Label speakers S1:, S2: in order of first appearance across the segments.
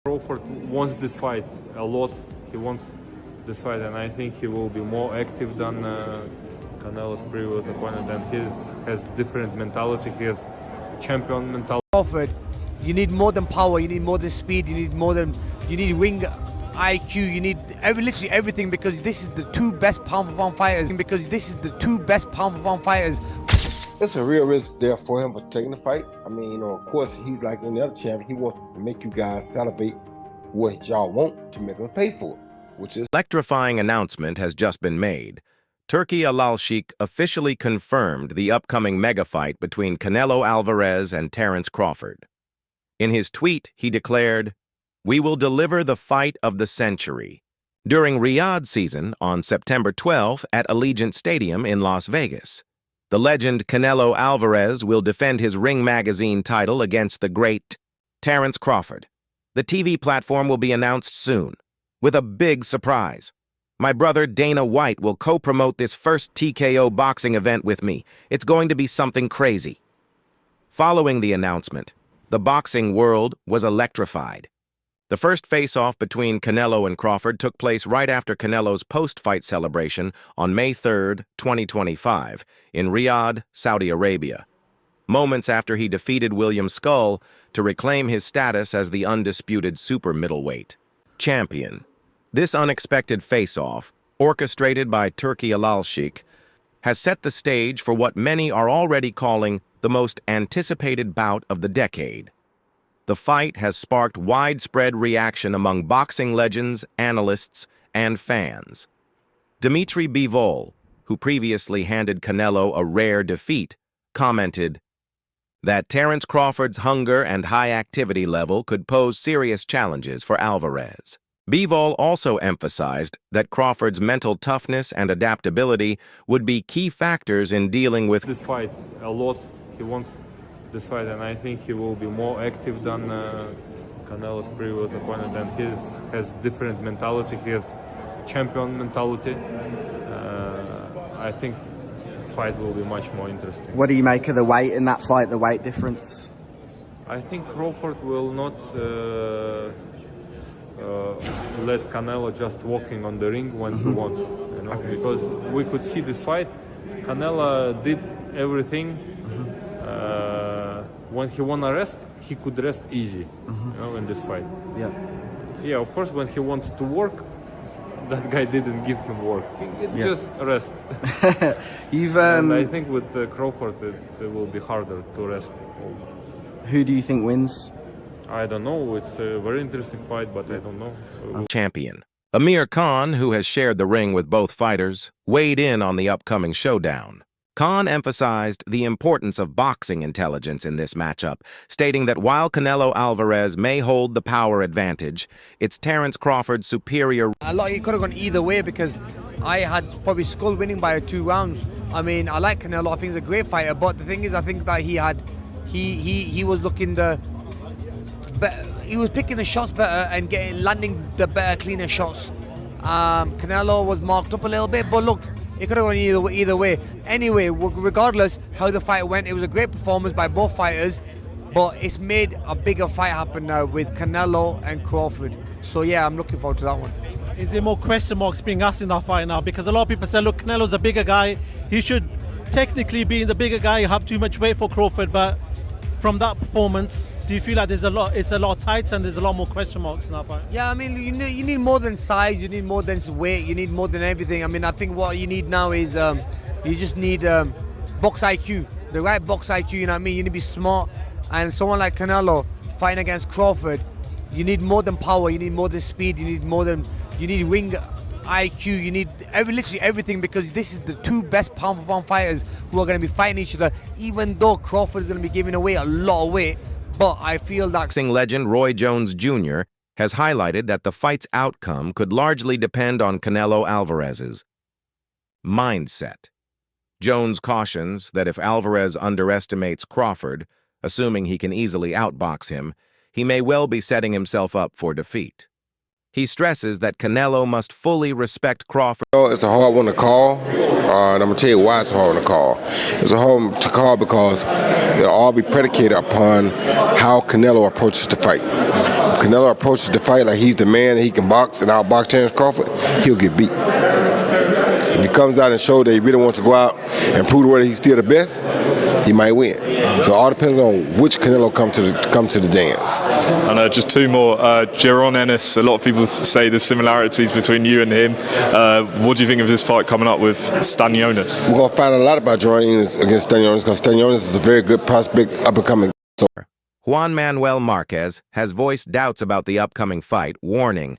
S1: Crawford wants this fight a lot. He wants this fight, and I think he will be more active than Canelo's previous opponent. And he has different mentality. He has champion mentality.
S2: Crawford, you need more than power. You need more than speed. You need ring IQ. You need literally everything, because this is the two best pound-for-pound fighters.
S3: It's a real risk there for him for taking the fight. I mean, of course, he's like any other champion. He wants to make you guys celebrate what y'all want to make us pay for it, which is...
S4: Electrifying announcement has just been made. TerenceCrawford officially confirmed the upcoming mega fight between CaneloAlvarez and TerenceCrawford. In his tweet, he declared, "We will deliver the fight of the century," during Riyadh season on September 12th at Allegiant Stadium in Las Vegas. The legend CaneloAlvarez will defend his Ring Magazine title against the great TerenceCrawford. The TV platform will be announced soon, with a big surprise. My brother Dana White will co-promote this first TKO boxing event with me. It's going to be something crazy. Following the announcement, the boxing world was electrified. The first face-off between Canelo and Crawford took place right after Canelo's post-fight celebration on May 3, 2025, in Riyadh, Saudi Arabia, moments after he defeated William Skull to reclaim his status as the undisputed super middleweight champion. This unexpected face-off, orchestrated by TerenceCrawford, has set the stage for what many are already calling the most anticipated bout of the decade. The fight has sparked widespread reaction among boxing legends, analysts, and fans. Dimitri Bivol, who previously handed Canelo a rare defeat, commented that Terence Crawford's hunger and high activity level could pose serious challenges for Alvarez. Bivol also emphasized that Crawford's mental toughness and adaptability would be key factors in dealing with
S1: this fight a lot. He wants this fight, and I think he will be more active than Canelo's previous opponent, and he has different mentality. He has champion mentality. I think the fight will be much more interesting.
S5: What do you make of the weight in that fight, the weight difference?
S1: I think Crawford will not let Canelo just walking on the ring when he wants, you know, because we could see this fight. Canelo did everything. When he wanna rest, he could rest easy, you know, in this fight. Yeah, of course, when he wants to work, that guy didn't give him work. He just rest. And I think with Crawford, it will be harder to rest.
S5: Who do you think wins?
S1: I don't know. It's a very interesting fight, but I don't know.
S4: Champion Amir Khan, who has shared the ring with both fighters, weighed in on the upcoming showdown. Khan emphasized the importance of boxing intelligence in this matchup, stating that while CaneloAlvarez may hold the power advantage, it's Terence Crawford's superior.
S2: It could have gone either way, because I had probably Skull winning by 2 rounds. I mean, I like Canelo. I think he's a great fighter, but the thing is, I think that he was looking he was picking the shots better and landing the better, cleaner shots. Canelo was marked up a little bit, but look, it could have gone either way. Anyway, regardless how the fight went, it was a great performance by both fighters, but it's made a bigger fight happen now with Canelo and Crawford. So yeah, I'm looking forward to that one.
S6: Is there more question marks being asked in that fight now? Because a lot of people say, look, Canelo's a bigger guy. He should technically be the bigger guy, have too much weight for Crawford, but from that performance, do you feel like it's a lot tight and there's a lot more question marks in that fight?
S2: Yeah, I mean, you need more than size, you need more than weight, you need more than everything. I mean, I think what you need now is you just need box IQ, the right box IQ, you know what I mean? You need to be smart. And someone like Canelo fighting against Crawford, you need more than power, you need more than speed, you need ring IQ, you need literally everything, because this is the two best pound-for-pound fighters who are going to be fighting each other, even though Crawford is going to be giving away a lot of weight. But I feel that
S4: boxing legend Roy Jones Jr. has highlighted that the fight's outcome could largely depend on CaneloAlvarez's mindset. Jones cautions that if Alvarez underestimates Crawford, assuming he can easily outbox him, he may well be setting himself up for defeat. He stresses that Canelo must fully respect Crawford.
S3: It's a hard one to call, and I'm going to tell you why it's a hard one to call. It's a hard one to call because it'll all be predicated upon how Canelo approaches the fight. If Canelo approaches the fight like he's the man and he can box and outbox Terence Crawford, he'll get beat. If he comes out and shows that he really wants to go out and prove the world that he's still the best, he might win. So it all depends on which Canelo come to the dance.
S7: And just two more. Jaron Ennis, a lot of people say there's similarities between you and him. What do you think of this fight coming up with Stanionis?
S3: We're going to find out a lot about Jaron Ennis against Stanionis because Stanionis is a very good prospect, up-and-coming.
S4: Juan Manuel Marquez has voiced doubts about the upcoming fight, warning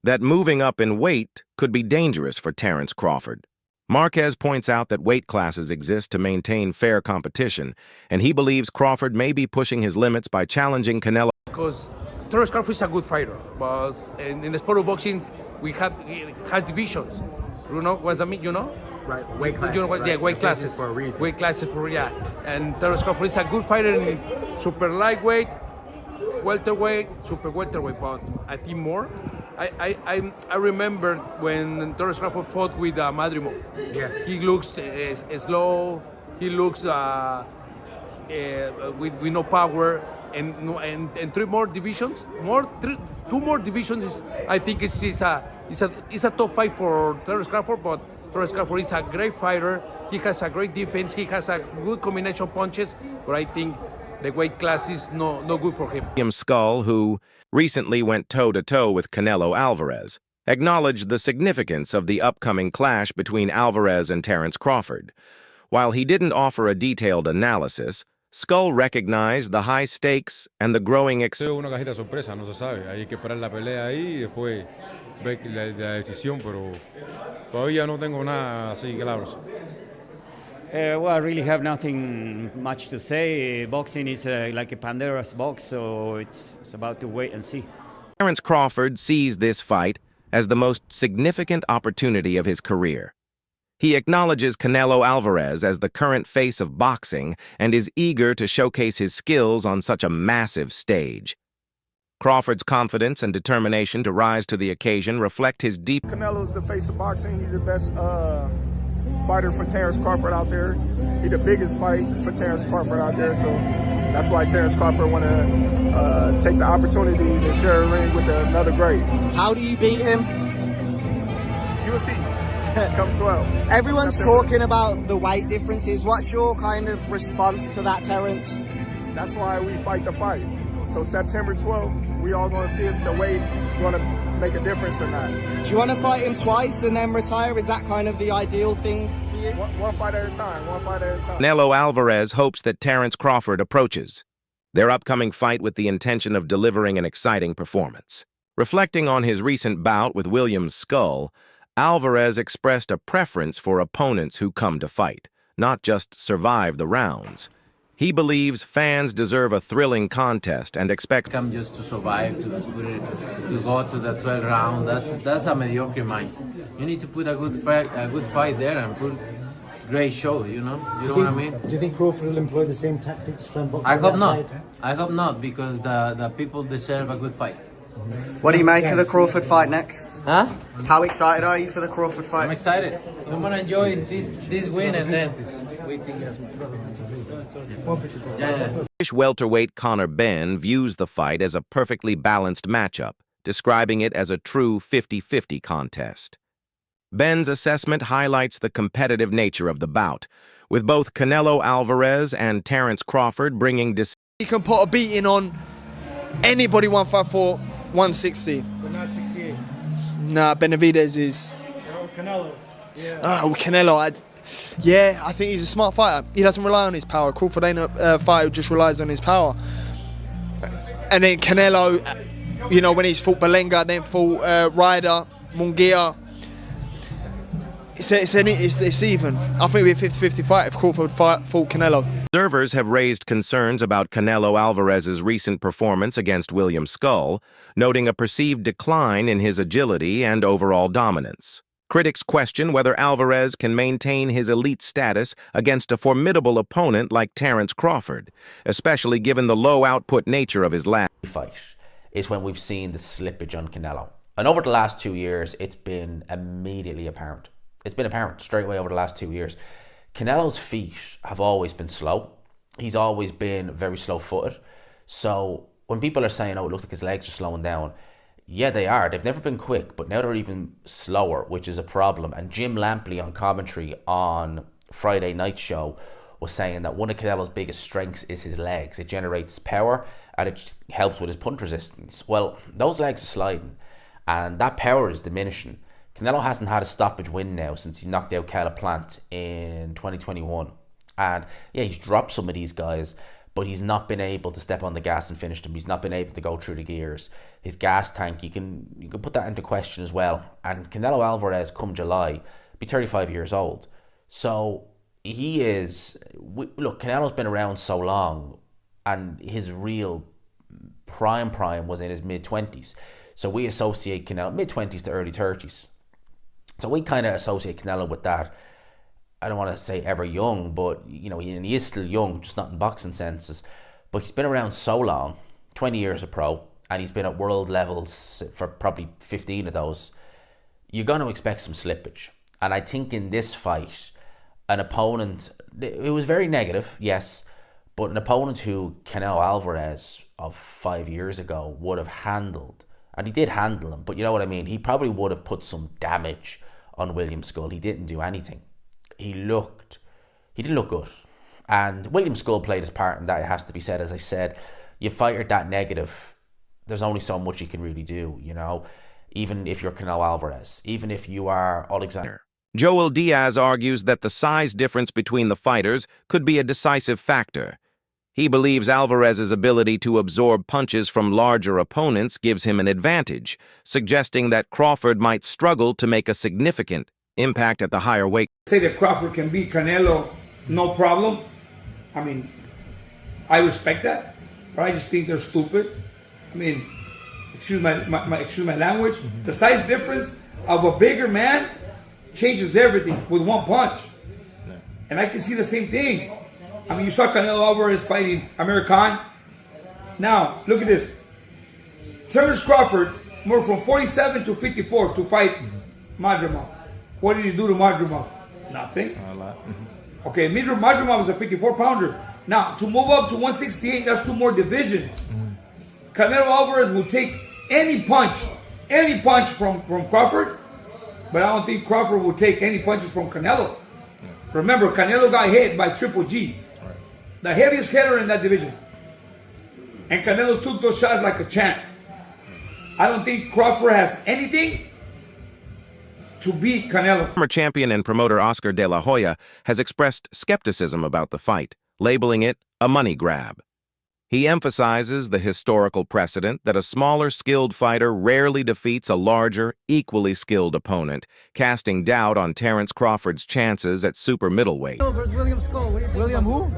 S4: that moving up in weight could be dangerous for Terence Crawford. Marquez points out that weight classes exist to maintain fair competition, and he believes Crawford may be pushing his limits by challenging Canelo.
S8: Because Terence Crawford is a good fighter, but in the sport of boxing, it has divisions. You know what I mean? You know?
S9: Right, weight classes.
S8: You know what?
S9: Right?
S8: Yeah, weight classes
S9: for a reason.
S8: Weight classes for and Terence Crawford is a good fighter in super lightweight, welterweight, super welterweight, but I think more. I remember when Terence Crawford fought with Madrimov.
S9: Yes.
S8: He looks slow. He looks with no power. And three more divisions, two more divisions. I think it's a top fight for Terence Crawford, but Terence Crawford is a great fighter. He has a great defense. He has a good combination of punches, but I think the weight class is no good for him.
S4: William Skull, who recently went toe-to-toe with Canelo Alvarez, acknowledged the significance of the upcoming clash between Alvarez and Terence Crawford. While he didn't offer a detailed analysis, Skull recognized the high stakes and the growing
S10: Una cajita sorpresa, no se sabe. Hay que esperar la pelea ahí y después ver la decisión, pero todavía no tengo nada así claro.
S11: Well, I really have nothing much to say. Boxing is like a Pandora's box, so it's about to wait and see.
S4: Terence Crawford sees this fight as the most significant opportunity of his career. He acknowledges Canelo Alvarez as the current face of boxing and is eager to showcase his skills on such a massive stage. Crawford's confidence and determination to rise to the occasion reflect his deep...
S12: Canelo's the face of boxing. He's the best fighter for Terence Crawford out there. He's the biggest fight for Terence Crawford out there, so that's why Terence Crawford want to take the opportunity to share a ring with another great.
S5: How do you beat him?
S12: You'll see. Come 12.
S5: Everyone's talking about the weight differences. What's your kind of response to that, Terence?
S12: That's why we fight the fight. So September 12th, we all going to see if the weight going to make a difference or not.
S5: Do you want to fight him twice and then retire? Is that kind of the ideal thing for you?
S12: One fight at a time. One fight at a time.
S4: Canelo Alvarez hopes that Terence Crawford approaches their upcoming fight with the intention of delivering an exciting performance. Reflecting on his recent bout with William Skull, Alvarez expressed a preference for opponents who come to fight, not just survive the rounds. He believes fans deserve a thrilling contest and expects...
S13: Come just to survive, to go to the 12th round. That's a mediocre mind. You need to put a good fight there and put great show. You know what I mean.
S9: Do you think Crawford will employ the same tactics to try and box?
S13: I hope not. I hope not, because the people deserve a good fight.
S5: What do you make of the Crawford fight next?
S13: Huh?
S5: How excited are you for the Crawford fight?
S13: I'm excited. I'm gonna enjoy this win and then waiting.
S4: British welterweight Conor Benn views the fight as a perfectly balanced matchup, describing it as a true 50-50 contest. Benn's assessment highlights the competitive nature of the bout, with both Canelo Alvarez and Terence Crawford bringing
S14: You can put a beating on anybody 154, 160.
S9: But not 68.
S14: Nah, Benavidez is...
S9: Canelo. Yeah.
S14: Oh, Canelo. Yeah, I think he's a smart fighter. He doesn't rely on his power. Crawford ain't a fighter who just relies on his power. And then Canelo, you know, when he's fought Belenga, then fought Ryder, Munguia. It's even. I think it'd be a 50-50 fight if Crawford fought Canelo.
S4: Observers have raised concerns about Canelo Alvarez's recent performance against William Skull, noting a perceived decline in his agility and overall dominance. Critics question whether Alvarez can maintain his elite status against a formidable opponent like Terence Crawford, especially given the low-output nature of his last
S15: fight. Is when we've seen the slippage on Canelo. And over the last 2 years, it's been immediately apparent. It's been apparent straight away over the last 2 years. Canelo's feet have always been slow. He's always been very slow-footed. So when people are saying, oh, it looks like his legs are slowing down, yeah, they are. They've never been quick, but now they're even slower, which is a problem. And Jim Lampley on commentary on Friday night show was saying that one of Canelo's biggest strengths is his legs. It generates power and it helps with his punch resistance. Well, those legs are sliding and that power is diminishing. Canelo hasn't had a stoppage win now since he knocked out Plant in 2021. And yeah, he's dropped some of these guys, but he's not been able to step on the gas and finish them. He's not been able to go through the gears. His gas tank, you can put that into question as well. And Canelo Alvarez, come July, be 35 years old. So he is, look, Canelo's been around so long and his real prime was in his mid-20s. So we associate Canelo, mid-20s to early 30s. So we kind of associate Canelo with that. I don't want to say ever young, but you know, he is still young, just not in boxing senses. But he's been around so long, 20 years a pro, and he's been at world levels for probably 15 of those. You're going to expect some slippage. And I think in this fight, an opponent, it was very negative, yes, but an opponent who Canelo Alvarez of 5 years ago would have handled, and he did handle him, but you know what I mean, he probably would have put some damage on William Skull. He didn't do anything. He didn't look good. And William Skull played his part in that, it has to be said. As I said, you fight that negative, there's only so much you can really do, you know, even if you're Canelo Alvarez, even if you are Alexander.
S4: Joel Diaz argues that the size difference between the fighters could be a decisive factor. He believes Alvarez's ability to absorb punches from larger opponents gives him an advantage, suggesting that Crawford might struggle to make a significant impact at the higher weight.
S16: Say that Crawford can beat Canelo, no problem. I mean, I respect that, but I just think they're stupid. I mean, excuse my language. The size difference of a bigger man changes everything with one punch. And I can see the same thing. I mean, you saw Canelo Alvarez fighting Amir Khan. Now, look at this. Terence Crawford moved from 47 to 54 to fight Madrimov. What did he do to Madrimov? Nothing. A lot. Okay, Madrimov was a 54-pounder. Now, to move up to 168, that's 2 more divisions. Canelo Alvarez will take any punch from Crawford, but I don't think Crawford will take any punches from Canelo. Remember, Canelo got hit by Triple G, the heaviest hitter in that division. And Canelo took those shots like a champ. I don't think Crawford has anything to beat Canelo.
S4: Former champion and promoter Oscar De La Hoya has expressed skepticism about the fight, labeling it a money grab. He emphasizes the historical precedent that a smaller, skilled fighter rarely defeats a larger, equally skilled opponent, casting doubt on Terence Crawford's chances at super middleweight.
S9: William Skull. William who?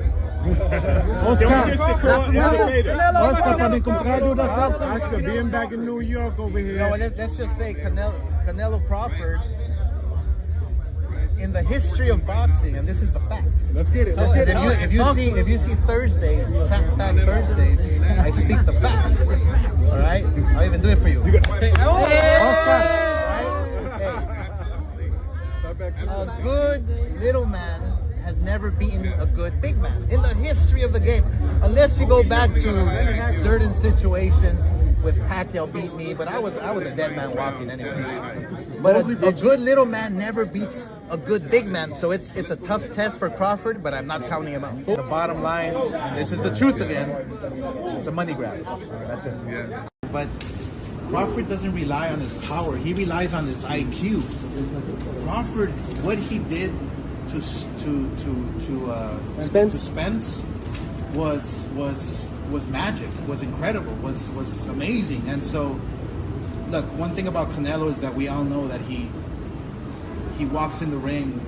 S17: Oscar being back in New York over here.
S9: No, let's just say Canelo Crawford, in the history of boxing, and this is the facts.
S17: Let's get it.
S9: If you see Thursdays, Tack Thursdays, I speak the facts. All right, I'll even do it for you. A good little man has never beaten a good big man in the history of the game, unless you go back to certain situations with Pacquiao beat me, but I was a dead man walking anyway. But a good little man never beats a good big man, so it's a tough test for Crawford, but I'm not counting him out. The bottom line, this is the truth again, it's a money grab. That's it. Yeah.
S18: But Crawford doesn't rely on his power, he relies on his IQ. Crawford, what he did to Spence was magic, was incredible, was amazing. And so, look, one thing about Canelo is that we all know that he walks in the ring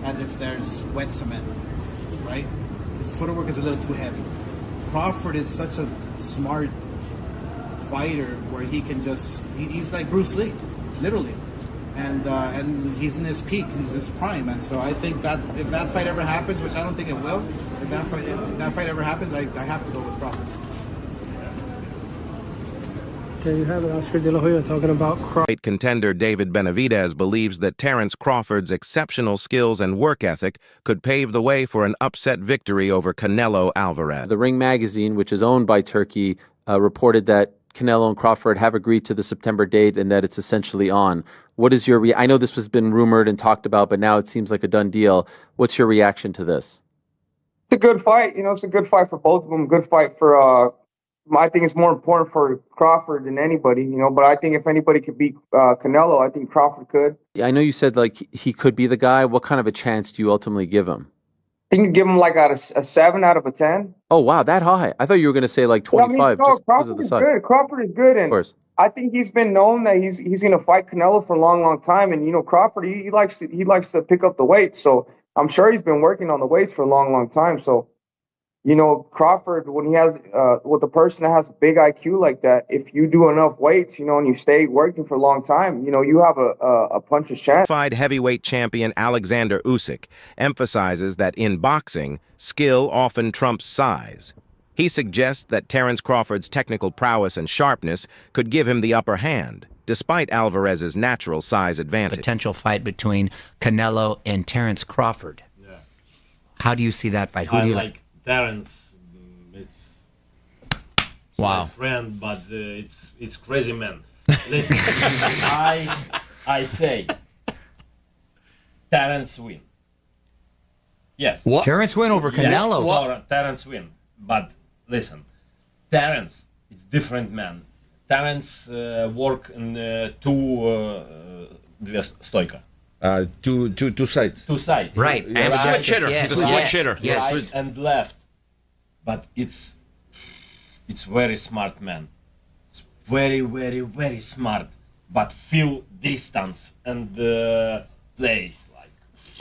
S18: as if there's wet cement, right? His footwork is a little too heavy. Crawford is such a smart fighter where he can he's like Bruce Lee, literally. And he's in his peak, he's in his prime, and so I think that if that fight ever happens, which I don't think it will, if that fight ever happens, I have to go with Crawford.
S17: Okay, you have it, Oscar De La Hoya talking about Crawford.
S4: Contender David Benavidez believes that Terence Crawford's exceptional skills and work ethic could pave the way for an upset victory over Canelo Alvarez.
S19: The Ring magazine, which is owned by Turkey, reported that Canelo and Crawford have agreed to the September date and that it's essentially on. What is your I know this has been rumored and talked about, but now it seems like a done deal. What's your reaction to this?
S20: It's a good fight. You know, it's a good fight for both of them. Good fight for. I think it's more important for Crawford than anybody. You know, but I think if anybody could beat Canelo, I think Crawford could.
S19: I know you said like he could be the guy. What kind of a chance do you ultimately give him?
S20: I think you give him like a 7 out of a 10.
S19: Oh wow, that high! I thought you were going to say like 25,
S20: no,
S19: just because
S20: Crawford
S19: of the
S20: is
S19: size.
S20: good. Crawford is good, and
S19: of course.
S20: I think he's been known that he's going to fight Canelo for a long time. And you know, Crawford he likes to pick up the weight, so I'm sure he's been working on the weights for a long time. So, you know, Crawford, when he has with a person that has a big IQ like that, if you do enough weights, you know, and you stay working for a long time, you know, you have a puncher's chance.
S4: Heavyweight champion Alexander Usyk emphasizes that in boxing, skill often trumps size. He suggests that Terence Crawford's technical prowess and sharpness could give him the upper hand, despite Alvarez's natural size advantage.
S21: Potential fight between Canelo and Terence Crawford.
S22: Yeah.
S21: How do you see that fight? Who do you
S22: like? Terence, it's my friend, but it's crazy man. Listen, I say Terence win. Yes.
S21: What? Terence win over Canelo.
S22: Yes, what? Terence win. But listen, Terence, it's different man. Terence work in two stойка.
S23: Two sides.
S22: Two sides.
S21: Right.
S22: And
S23: He's a
S22: right,
S23: switch hitter.
S21: Yes,
S23: He's a switch hitter.
S21: Yes.
S22: Right and left. But it's very smart man. It's very smart. But feel distance and plays like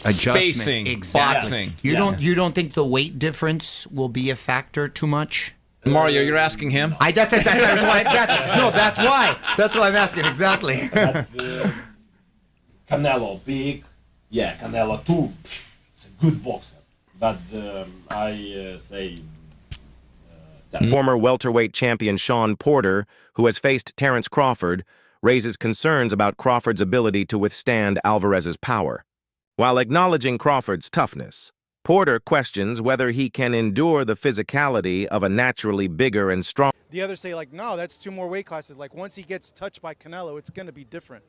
S21: adjustments.
S23: Spacing,
S21: Exactly.
S23: boxing.
S21: You don't think the weight difference will be a factor too much?
S23: Mario, you're asking him?
S21: That's why. That's why I'm asking exactly.
S22: But, Canelo big, yeah. Canelo too. It's a good boxer, but I say.
S4: Former welterweight champion Sean Porter, who has faced Terence Crawford, raises concerns about Crawford's ability to withstand Alvarez's power. While acknowledging Crawford's toughness, Porter questions whether he can endure the physicality of a naturally bigger and strong.
S24: The others say, like, no, that's 2 more weight classes. Like, once he gets touched by Canelo, it's going to be different.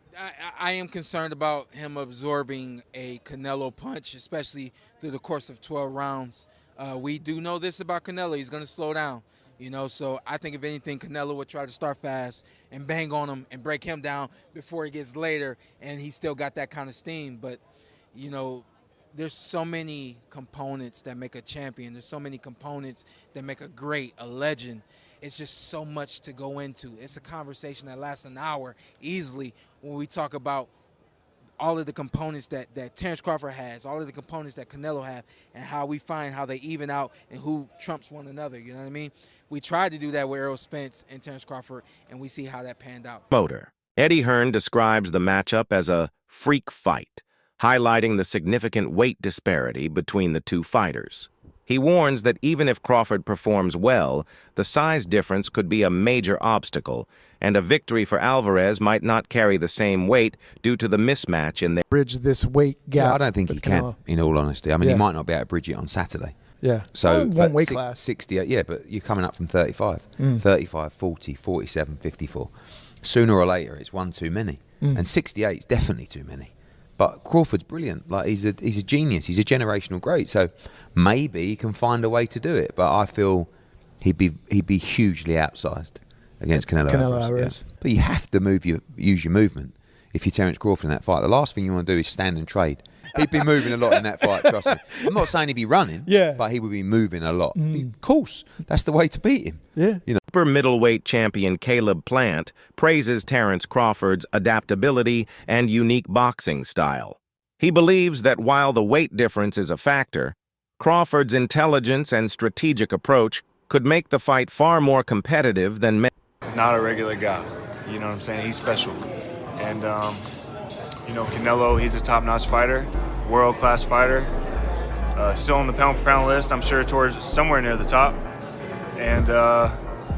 S25: I am concerned about him absorbing a Canelo punch, especially through the course of 12 rounds. We do know this about Canelo. He's going to slow down, you know. So I think, if anything, Canelo would try to start fast and bang on him and break him down before he gets later, and he's still got that kind of steam. But, you know, there's so many components that make a champion. There's so many components that make a great, a legend. It's just so much to go into. It's a conversation that lasts an hour easily when we talk about all of the components that Terence Crawford has, all of the components that Canelo have, and how we find how they even out and who trumps one another. You know what I mean? We tried to do that with Errol Spence and Terence Crawford, and we see how that panned out.
S4: Eddie Hearn describes the matchup as a freak fight, highlighting the significant weight disparity between the two fighters. He warns that even if Crawford performs well, the size difference could be a major obstacle, and a victory for Alvarez might not carry the same weight due to the mismatch in their
S26: bridge this weight gap.
S27: Yeah, I don't think he can, in all honesty. I mean, he might not be able to bridge it on Saturday.
S26: Yeah.
S27: So
S26: one weight class.
S27: 68, yeah, but you're coming up from 35. 35, 40, 47, 54. Sooner or later, it's one too many. And 68 is definitely too many. But Crawford's brilliant. Like, he's a genius. He's a generational great. So maybe he can find a way to do it. But I feel he'd be hugely outsized against Canelo Alvarez. Yeah. But you have to use your movement if you're Terence Crawford in that fight. The last thing you want to do is stand and trade. He'd be moving a lot in that fight, trust me. I'm not saying he'd be running, but he would be moving a lot. Of course, that's the way to beat him.
S26: Yeah.
S27: You know.
S4: Super middleweight champion Caleb Plant praises Terence Crawford's adaptability and unique boxing style. He believes that while the weight difference is a factor, Crawford's intelligence and strategic approach could make the fight far more competitive than many.
S28: Not a regular guy, you know what I'm saying? He's special. And, you know, Canelo, he's a top-notch fighter, world-class fighter. Still on the pound-for-pound list, I'm sure towards somewhere near the top. And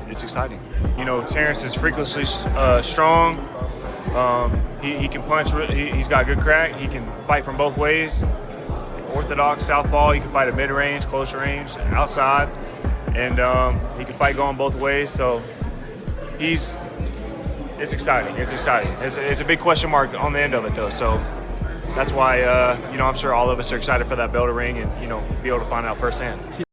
S28: it's exciting. You know, Terence is freakishly strong. He can punch. He's got good crack. He can fight from both ways. Orthodox southpaw. He can fight at mid-range, close range, outside. And he can fight going both ways. So it's exciting. It's exciting. It's a big question mark on the end of it, though. So that's why, I'm sure all of us are excited for that bell to ring and, be able to find out firsthand.